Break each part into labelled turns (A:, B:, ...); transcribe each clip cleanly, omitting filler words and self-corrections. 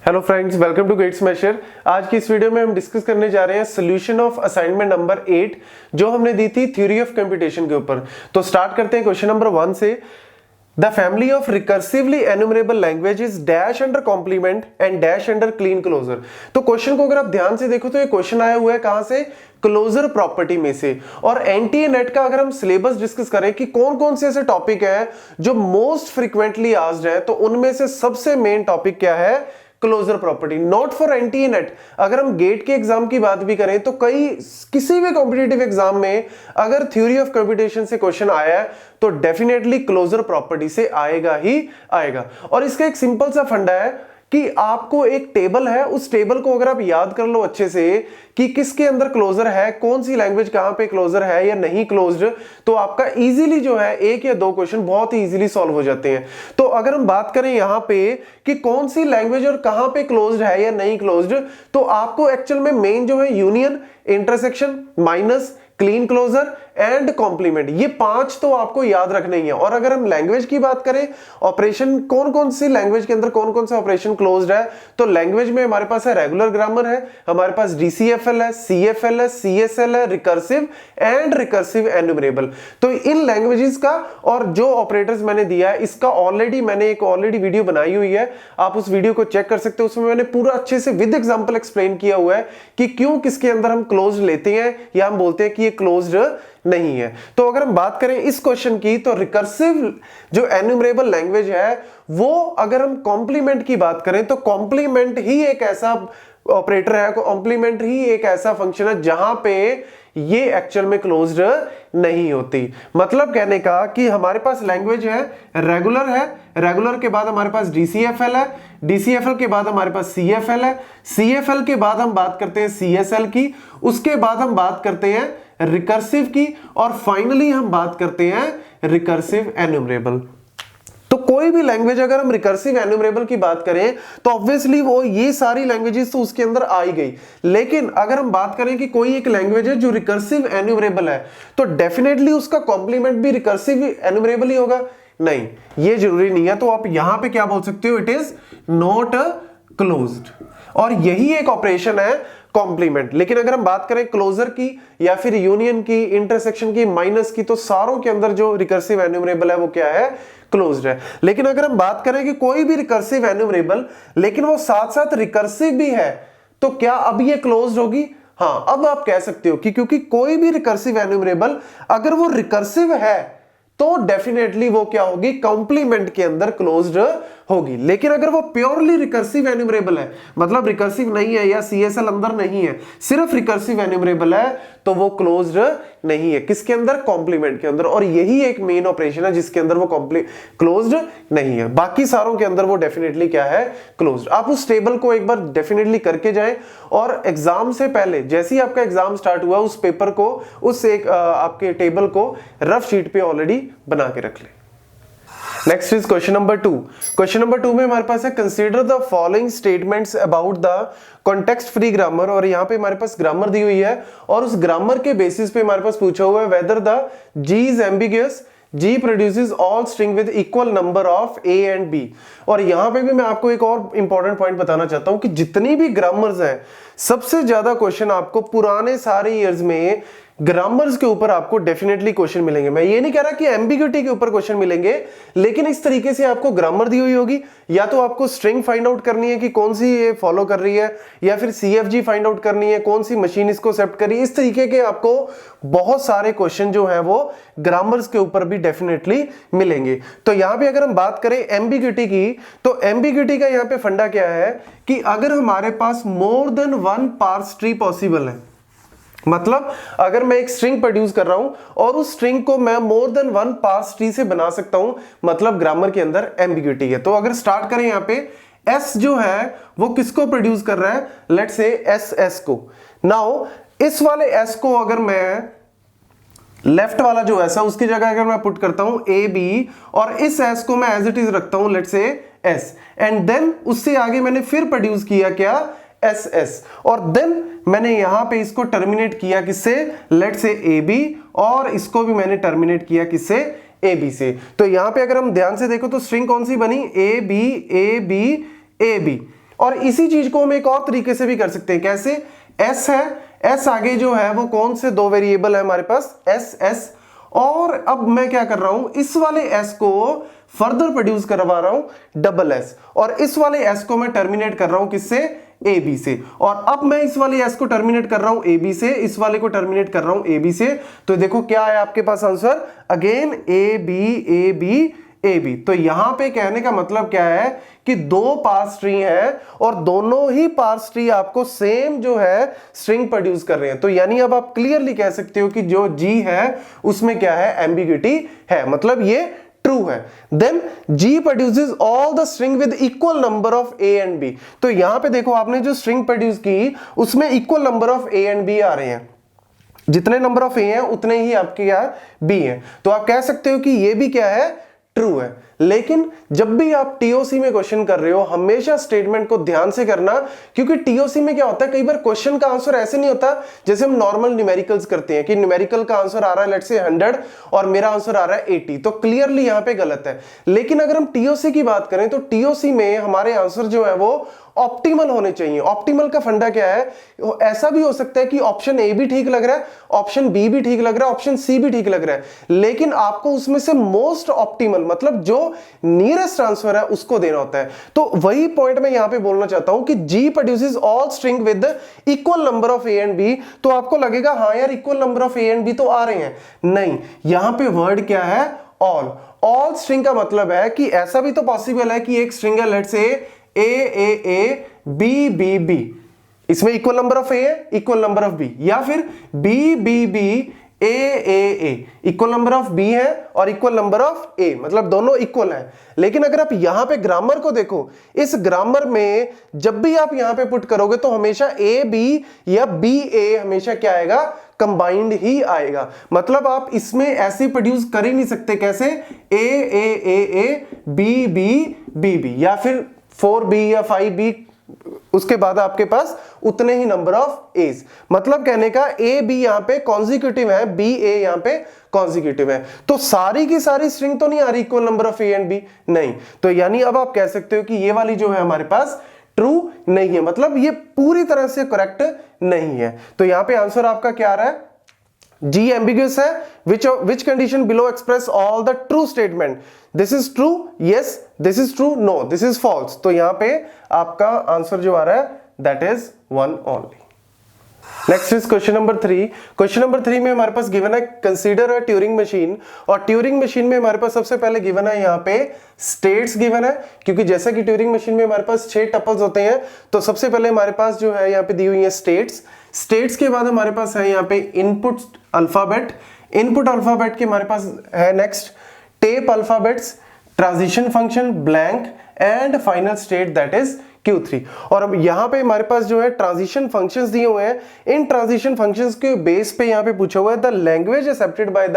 A: Hello friends, welcome to GATE smasher. आज की इस वीडियो में हम डिस्कस करने जा रहे हैं सोल्यूशन ऑफ असाइनमेंट नंबर 8 जो हमने दी थी थ्योरी ऑफ कंप्यूटेशन के ऊपर। तो स्टार्ट करते हैं क्वेश्चन नंबर 1 से। The family of recursively enumerable languages dash under complement and dash under clean closure. तो क्वेश्चन को अगर आप ध्यान से देखो तो ये क्वेश्चन आया हुआ है कहां से? क्लोजर प्रॉपर्टी में से। और एनटीए नेट का अगर हम सिलेबस डिस्कस करें कि कौन कौन से ऐसे टॉपिक है जो मोस्ट फ्रीक्वेंटली आस्क्ड है, तो उनमें से सबसे मेन टॉपिक क्या है? Closure property. Not for NTA NET, अगर हम गेट के एग्जाम की बात भी करें तो किसी भी कॉम्पिटिटिव एग्जाम में अगर थ्योरी ऑफ कंप्यूटेशन से क्वेश्चन आया है तो डेफिनेटली क्लोजर प्रॉपर्टी से आएगा ही आएगा। और इसका एक सिंपल सा फंडा है कि आपको एक टेबल है, उस टेबल को अगर आप याद कर लो अच्छे से कि किसके अंदर क्लोजर है, कौन सी लैंग्वेज कहां पे क्लोजर है या नहीं क्लोज्ड, तो आपका इजीली जो है एक या दो क्वेश्चन बहुत ही इजीली सॉल्व हो जाते हैं। तो अगर हम बात करें यहां पे कि कौन सी लैंग्वेज और कहां पे क्लोज्ड है या नहीं क्लोज्ड, तो आपको एक्चुअल में मेन जो है union, intersection, minus, Kleene closure and complement, ये 5 तो आपको याद रखने ही है। और अगर हम लैंग्वेज की बात करें, ऑपरेशन कौन कौन सी लैंग्वेज के अंदर कौन कौन से ऑपरेशन क्लोज्ड है, तो लैंग्वेज में हमारे पास है रेगुलर ग्रामर है, हमारे पास डीसीएफएल है, सीएफएल है, सीएसएल है, रिकर्सिव एंड रिकर्सिव एन्यूमरेबल। तो इन लैंग्वेजेस का और जो ऑपरेटर्स मैंने दिया है इसका मैंने एक वीडियो बनाई हुई है, आप उस वीडियो को चेक कर सकते हो। उसमें मैंने पूरा अच्छे से विद एग्जांपल एक्सप्लेन किया हुआ है कि क्यों किसके अंदर हम क्लोज लेते हैं या हम बोलते हैं कि ये क्लोज्ड नहीं है। तो अगर हम बात करें इस क्वेश्चन की, तो रिकर्सिव जो एन्यूमरेबल लैंग्वेज है वो अगर हम कॉम्प्लीमेंट की बात करें तो कॉम्प्लीमेंट ही एक ऐसा ऑपरेटर है, कॉम्प्लीमेंट ही एक ऐसा फंक्शन है जहां पे ये एक्चुअल में क्लोज्ड नहीं होती। मतलब कहने का कि हमारे पास लैंग्वेज है, रेगुलर है, रेगुलर के बाद हमारे पास डीसीएफएल है, डीसीएफएल के बाद हमारे पास सीएफएल है, सीएफएल के बाद हम बात करते हैं सीएसएल की, उसके बाद हम बात करते हैं रिकर्सिव की, और फाइनली हम बात करते हैं रिकर्सिव एन्यूमरेबल। तो कोई भी लैंग्वेज अगर हम रिकर्सिव एन्यूमरेबल की बात करें तो ऑब्वियसली वो ये सारी लैंग्वेजेस तो उसके अंदर आ ही गई। लेकिन अगर हम बात करें कि कोई एक लैंग्वेज है जो रिकर्सिव एन्यूमरेबल है तो डेफिनेटली उसका कॉम्प्लीमेंट भी रिकर्सिव एन्यूमरेबल ही होगा? नहीं, ये जरूरी नहीं है। तो आप यहां पे क्या बोल सकते हो? It is not closed. और यही एक ऑपरेशन है कॉम्प्लीमेंट। लेकिन अगर हम बात करें क्लोजर की या फिर यूनियन की, इंटरसेक्शन की, माइनस की, तो सारों के अंदर जो रिकर्सिव एन्यूमरेबल है वो क्या है? क्लोज्ड है। लेकिन अगर हम बात करें कि कोई भी रिकर्सिव एन्यूमरेबल लेकिन वो साथ साथ रिकर्सिव भी है, तो क्या अब ये क्लोज्ड होगी? हाँ, अब आप कह सकते हो कि क्योंकि कोई भी रिकर्सिव एन्यूमरेबल अगर वो रिकर्सिव है तो डेफिनेटली वो क्या होगी? कॉम्प्लीमेंट के अंदर क्लोज्ड होगी। लेकिन अगर वो प्योरली रिकर्सिव एन्यूमरेबल है, मतलब रिकर्सिव नहीं है या सीएसएल अंदर नहीं है, सिर्फ रिकर्सिव एन्यूमरेबल है, तो वो क्लोज्ड नहीं है। किसके अंदर? कॉम्प्लीमेंट के अंदर। और यही एक मेन ऑपरेशन है जिसके अंदर वो क्लोज्ड नहीं है। बाकी सारों के अंदर वो डेफिनेटली क्या है? क्लोज्ड। आप उस टेबल को एक बार डेफिनेटली करके जाएं और एग्जाम से पहले जैसे ही आपका एग्जाम स्टार्ट हुआ उस पेपर को, उस एक आपके टेबल को रफ शीट पे ऑलरेडी बना के रख ले। Next is question number 2। Question number 2 में हमारे पास है consider the following statements about the context free grammar. और यहां पे हमारे पास ग्रामर दी हुई है और उस ग्रामर के बेसिस पे हमारे पास पूछा हुआ है whether the G is ambiguous, G produces all string with equal number of A and B। और यहां पे भी मैं आपको एक और इंपॉर्टेंट पॉइंट बताना चाहता हूं कि जितनी भी ग्रामर्स हैं सबसे ज्यादा क्वेश्चन आपको पुराने सारे ईयर्स में ग्रामर्स के ऊपर आपको डेफिनेटली क्वेश्चन मिलेंगे। मैं ये नहीं कह रहा कि एम्बिग्यूटी के ऊपर क्वेश्चन मिलेंगे, लेकिन इस तरीके से आपको ग्रामर दी हुई होगी, या तो आपको स्ट्रिंग फाइंड आउट करनी है कि कौन सी ये फॉलो कर रही है, या फिर सीएफजी फाइंड आउट करनी है कौन सी मशीन इसको एक्सेप्ट कर रही है। इस तरीके के आपको बहुत सारे क्वेश्चन जो है वो ग्रामर्स के ऊपर भी डेफिनेटली मिलेंगे। तो यहां पे अगर हम बात करें एम्बिग्यूटी की, तो एम्बिग्यूटी का यहां पे फंडा क्या है कि अगर हमारे पास more than one parse tree possible है, मतलब अगर मैं एक स्ट्रिंग प्रोड्यूस कर रहा हूं और उस स्ट्रिंग को मैं more than one parse tree से बना सकता हूं, मतलब ग्रामर के अंदर एम्बिग्यूटी है। तो अगर स्टार्ट करें यहां पे एस जो है वो किसको प्रोड्यूस कर रहा है? लेट्स से एस को। नाउ इस वाले एस को अगर मैं लेफ्ट वाला जो एस है उसकी जगह अगर मैं पुट करता हूं ए बी, और इस एस को मैं एज इट इज रखता हूं let's say S, and then उससे आगे मैंने फिर प्रोड्यूस किया क्या? एस एस, और देन मैंने यहां पे इसको टर्मिनेट किया किससे? लेट्स से ए बी, और इसको भी मैंने टर्मिनेट किया किससे? ए बी से। तो यहां पे अगर हम ध्यान से देखो तो स्ट्रिंग कौन सी बनी? A B A B A B. और इसी चीज को हम एक और तरीके से भी कर सकते हैं। कैसे? s है, s आगे जो है वो कौन से दो वेरिएबल है हमारे पास, s, और अब मैं क्या कर रहा हूं, इस वाले s को फर्दर प्रोड्यूस करवा रहा हूं डबल s, और इस वाले s को मैं टर्मिनेट कर रहा हूं किससे, ab से, और अब मैं इस वाले s को टर्मिनेट कर रहा हूं ab से, इस वाले को टर्मिनेट कर रहा हूं ab से। तो देखो क्या है आपके पास आंसर, अगेन ab तो यहां पे कहने का मतलब क्या है कि दो पार्स ट्री है और दोनों ही पार्स ट्री आपको सेम जो है स्ट्रिंग प्रोड्यूस कर रहे हैं। तो यानी अब आप क्लियरली कह सकते हो कि जो G है उसमें क्या है, एम्बिग्युइटी है, मतलब ये ट्रू है। Then G produces all the string with equal number of A and B। तो यहां पे देखो आपने जो स्ट्रिंग प्रोड्यूस की उसमें equal number of A and B आ रहे हैं, जितने नंबर ऑफ A हैं उतने ही आपके यहाँ B हैं। तो आप कह सकते हो कि ये भी क्या है, ट्रू है। लेकिन जब भी आप टीओसी में क्वेश्चन कर रहे हो हमेशा स्टेटमेंट को ध्यान से करना, क्योंकि टीओसी में क्या होता है, कई बार क्वेश्चन का आंसर ऐसे नहीं होता जैसे हम नॉर्मल न्यूमेरिकल्स करते हैं कि न्यूमेरिकल का आंसर आ रहा है लेट्स से 100 और मेरा आंसर आ रहा है 80, तो क्लियरली यहां पे गलत है। लेकिन अगर हम टीओसी की बात करें तो टीओसी में हमारे आंसर जो है वो ऑप्टिमल होने चाहिए। ऑप्टिमल का फंडा क्या है, ऐसा भी हो सकता है कि ऑप्शन ए भी ठीक लग रहा है, ऑप्शन बी भी ठीक लग रहा है, ऑप्शन सी भी ठीक लग रहा है, लेकिन आपको उसमें से मोस्ट ऑप्टिमल मतलब जो नियरेस्ट आंसर है उसको देना होता है। तो वही पॉइंट मैं यहां पे बोलना चाहता हूं कि G produces all string with equal number of A and B। तो आपको लगेगा हाँ यार equal number of A and B तो आ रहे हैं, नहीं, यहां पे वर्ड क्या है, ऑल स्ट्रिंग का मतलब है कि ऐसा भी तो पॉसिबल है कि एक स्ट्रिंग है let's say A B B B, इसमें इक्वल नंबर ऑफ A है, इक्वल नंबर ऑफ B, या फिर B B B A equal number of B है और इक्वल नंबर ऑफ A, मतलब दोनों इक्वल है। लेकिन अगर आप यहां पे ग्रामर को देखो, इस ग्रामर में जब भी आप यहां पे पुट करोगे तो हमेशा A B या B A हमेशा क्या आएगा, कंबाइंड ही आएगा। मतलब आप इसमें ऐसे प्रोड्यूस कर ही नहीं सकते, कैसे A B B B B या फिर 4B या 5B, उसके बाद आपके पास उतने ही नंबर ऑफ एज। मतलब कहने का ए बी यहां पे कॉन्जिक्यूटिव है, बी ए यहां पे कॉन्जिक्यूटिव है। तो सारी की सारी स्ट्रिंग तो नहीं आ रही equal number of A and B, नहीं। तो यानी अब आप कह सकते हो कि ये वाली जो है हमारे पास ट्रू नहीं है, मतलब ये पूरी तरह से करेक्ट नहीं है। तो यहां पे आंसर आपका क्या आ रहा है, G ambiguous है, which condition below express all the true statement, this is true, yes, this is true, no, this is false। तो यहां पे आपका आंसर जो आ रहा है that is 1 only। Next is question number 3। Question number 3 में हमारे पास गिवन है कंसीडर अ ट्यूरिंग मशीन, और ट्यूरिंग मशीन में हमारे पास सबसे पहले गिवन है यहाँ पे स्टेट्स गिवन है, क्योंकि जैसा कि ट्यूरिंग मशीन में हमारे पास 6 टपल्स होते हैं, तो सबसे पहले हमारे पास जो है यहाँ पे दी हुई है स्टेट्स के बाद हमारे पास है यहाँ पे इनपुट अल्फाबेट के हमारे पास है next tape alphabets, transition function, blank and final state that is Q3। और अब यहां पे हमारे पास जो है ट्रांजिशन फंक्शंस दिए हुए हैं, इन ट्रांजिशन फंक्शंस के बेस पे यहां पे पूछा हुआ है the language accepted by the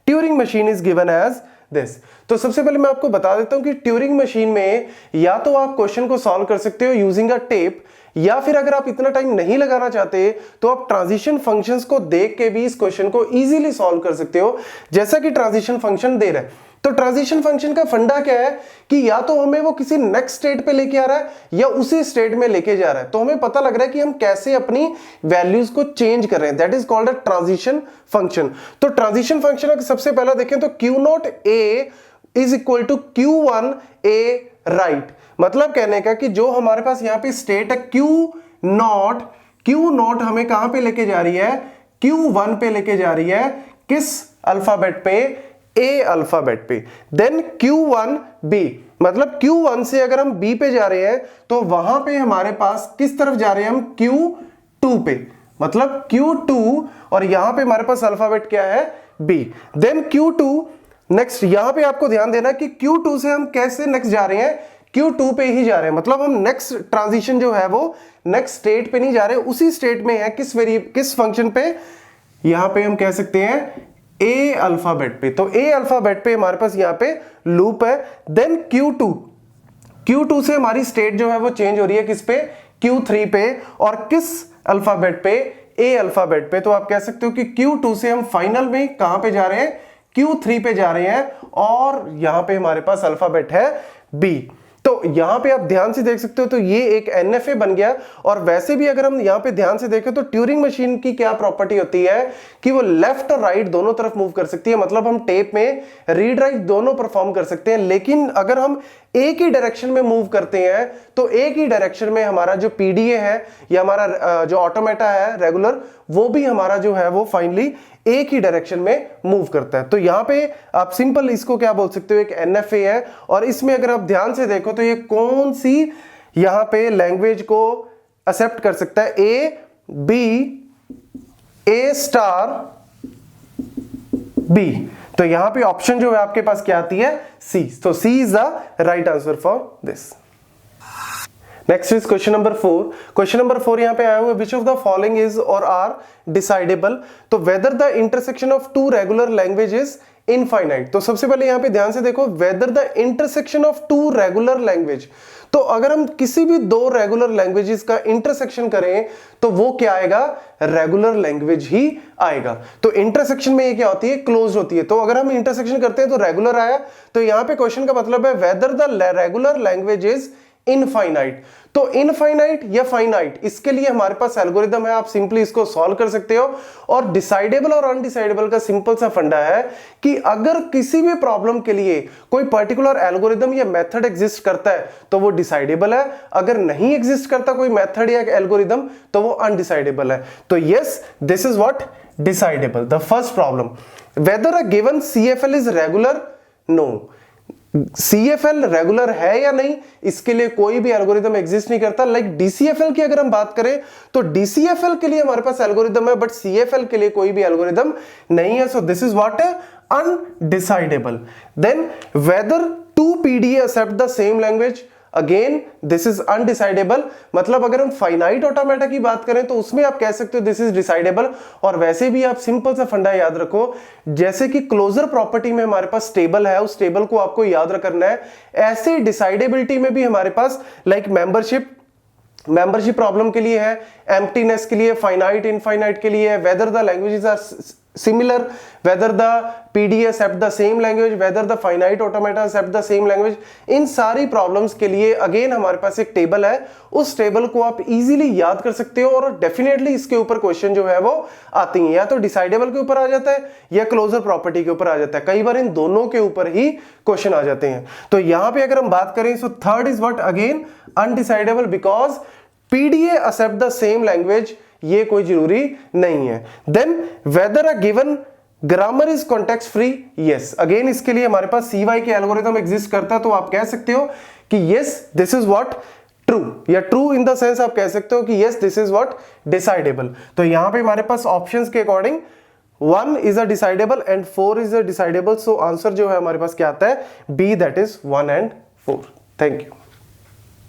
A: Turing machine is given as this. तो सबसे पहले मैं आपको बता देता हूं कि ट्यूरिंग मशीन में या तो आप क्वेश्चन को सॉल्व कर सकते हो यूजिंग अ टेप, या फिर अगर आप इतना टाइम नहीं लगाना चाहते तो आप ट्रांजिशन फंक्शंस को देख के भी इस क्वेश्चन को इजीली सॉल्व कर सकते हो, जैसा कि ट्रांजिशन फंक्शन दे रहा है। तो ट्रांजिशन फंक्शन का फंडा क्या है कि या तो हमें वो किसी नेक्स्ट स्टेट पे लेके आ रहा है या उसी स्टेट में लेके जा रहा है, तो हमें पता लग रहा है कि हम कैसे अपनी वैल्यूज को चेंज कर रहे हैं, that is called a transition function. तो ट्रांजिशन फंक्शन अगर सबसे पहला देखें तो Q0A is equal to Q1A right. मतलब कहने का कि जो हमारे पास यहाँ पे स्टेट है Q0 हमें कहां पे लेके जा रही है, Q1 पे लेके जा रही है, किस अल्फाबेट पे, A अल्फाबेट पे। देन Q1B, मतलब Q1 से अगर हम B पे जा रहे हैं तो वहां पे हमारे पास किस तरफ जा रहे हैं हम, Q2 पे, मतलब Q2, और यहां पे हमारे पास अल्फाबेट क्या है, B। देन Q2 नेक्स्ट, यहां पे आपको ध्यान देना कि Q2 से हम कैसे नेक्स्ट जा रहे हैं, Q2 पे ही जा रहे हैं, मतलब हम नेक्स्ट ट्रांजिशन जो है वो नेक्स्ट स्टेट पे नहीं जा रहे, उसी स्टेट में है, किस फंक्शन पे, यहां पे हम कह सकते हैं A अल्फाबेट पे। तो A अल्फाबेट पे हमारे पास यहाँ पे लूप है। देन Q2 से हमारी स्टेट जो है वो चेंज हो रही है किस पे, Q3 पे, और किस अल्फाबेट पे, A अल्फाबेट पे। तो आप कह सकते हो कि Q2 से हम फाइनल में कहां पे जा रहे हैं, Q3 पे जा रहे हैं, और यहां पे हमारे पास अल्फाबेट है B। तो यहां पे आप ध्यान से देख सकते हो, तो ये एक NFA बन गया। और वैसे भी अगर हम यहां पे ध्यान से देखें तो ट्यूरिंग मशीन की क्या प्रॉपर्टी होती है कि वो लेफ्ट और राइट दोनों तरफ मूव कर सकती है, मतलब हम टेप में रीड राइट दोनों परफॉर्म कर सकते हैं। लेकिन अगर हम एक ही डायरेक्शन में मूव करते हैं तो एक ही डायरेक्शन में हमारा जो PDA है या हमारा जो ऑटोमेटा है रेगुलर, वो भी हमारा जो है वो फाइनली एक ही डायरेक्शन में मूव करता है। तो यहां पे आप सिंपल इसको क्या बोल सकते हो, एक NFA है। और इसमें अगर आप ध्यान से देखो तो ये कौन सी यहां पे लैंग्वेज को एक्सेप्ट कर सकता है, A स्टार B। तो यहां पे ऑप्शन जो है आपके पास क्या आती है, C। तो C is the right answer for this. Next is question number 4। Question number 4 यहां पे आया हुआ है, which of the following is और आर डिसाइडेबल। तो whether the intersection of two regular languages infinite. तो सबसे पहले यहां पे ध्यान से देखो, whether the intersection of two regular language. तो अगर हम किसी भी दो रेगुलर लैंग्वेजेस का इंटरसेक्शन करें तो वो क्या आएगा, रेगुलर लैंग्वेज ही आएगा। तो इंटरसेक्शन में ये क्या होती है, क्लोज होती है। तो अगर हम इंटरसेक्शन करते हैं तो रेगुलर आया। तो यहां पे क्वेश्चन का मतलब है whether the regular language is infinite. तो इनफाइनाइट या फाइनाइट, इसके लिए हमारे पास एल्गोरिदम है, आप सिंपली इसको सॉल्व कर सकते हो। और डिसाइडेबल और अनडिसाइडेबल का सिंपल सा फंडा है कि अगर किसी भी प्रॉब्लम के लिए कोई पर्टिकुलर एल्गोरिदम या मेथड एग्जिस्ट करता है तो वो डिसाइडेबल है, अगर नहीं एग्जिस्ट करता कोई मेथड या एल्गोरिदम तो वो अनडिसाइडेबल है। तो yes, this is what decidable. The first problem, whether a given CFL is regular, no. CFL regular है या नहीं, इसके लिए कोई भी एल्गोरिदम एग्जिस्ट नहीं करता। लाइक DCFL की अगर हम बात करें तो DCFL के लिए हमारे पास एल्गोरिदम है, बट CFL के लिए कोई भी एल्गोरिदम नहीं है। सो दिस इज व्हाट है, undecidable. Then whether to PDA accept the same language, again this is undecidable. मतलब अगर हम फाइनाइट ऑटोमेटा की बात करें तो उसमें आप कह सकते हो दिस इज डिसाइडेबल। और वैसे भी आप सिंपल सा फंडा याद रखो, जैसे कि क्लोजर प्रॉपर्टी में हमारे पास टेबल है, उस टेबल को आपको याद रखना है। ऐसे डिसाइडेबिलिटी में भी हमारे पास लाइक मेंबरशिप प्रॉब्लम के लिए है, एम्प्टीनेस के लिए, फाइनाइट इनफाइनाइट के लिए है, whether the languages are similar, whether the PDA accept the same language, whether the finite automata accept the same language। इन सारी प्रॉब्लम्स के लिए अगेन हमारे पास एक टेबल है, उस टेबल को आप इजीली याद कर सकते हो और डेफिनेटली इसके ऊपर क्वेश्चन जो है वो आती हैं, या तो डिसाइडेबल के ऊपर आ जाता है या क्लोजर प्रॉपर्टी के ऊपर आ जाता है। कई बार इन दोनों के ऊपर ही क्वेश्चन आ जाते हैं। तो यहां पे अगर हम बात करें so third is what, again undecidable, because PDA accept the same language, ये कोई जरूरी नहीं है। Then whether a given grammar is context free, yes. Again इसके लिए हमारे पास CY के एल्गोरिथम एग्जिस्ट करता है, तो आप कह सकते हो कि yes this is what true, या ट्रू इन द सेंस आप कह सकते हो कि yes this is what decidable. तो यहां पे हमारे पास ऑप्शंस के according 1 is a decidable and 4 is a decidable. So answer जो है हमारे पास क्या आता है, B, that is 1 and 4। Thank you.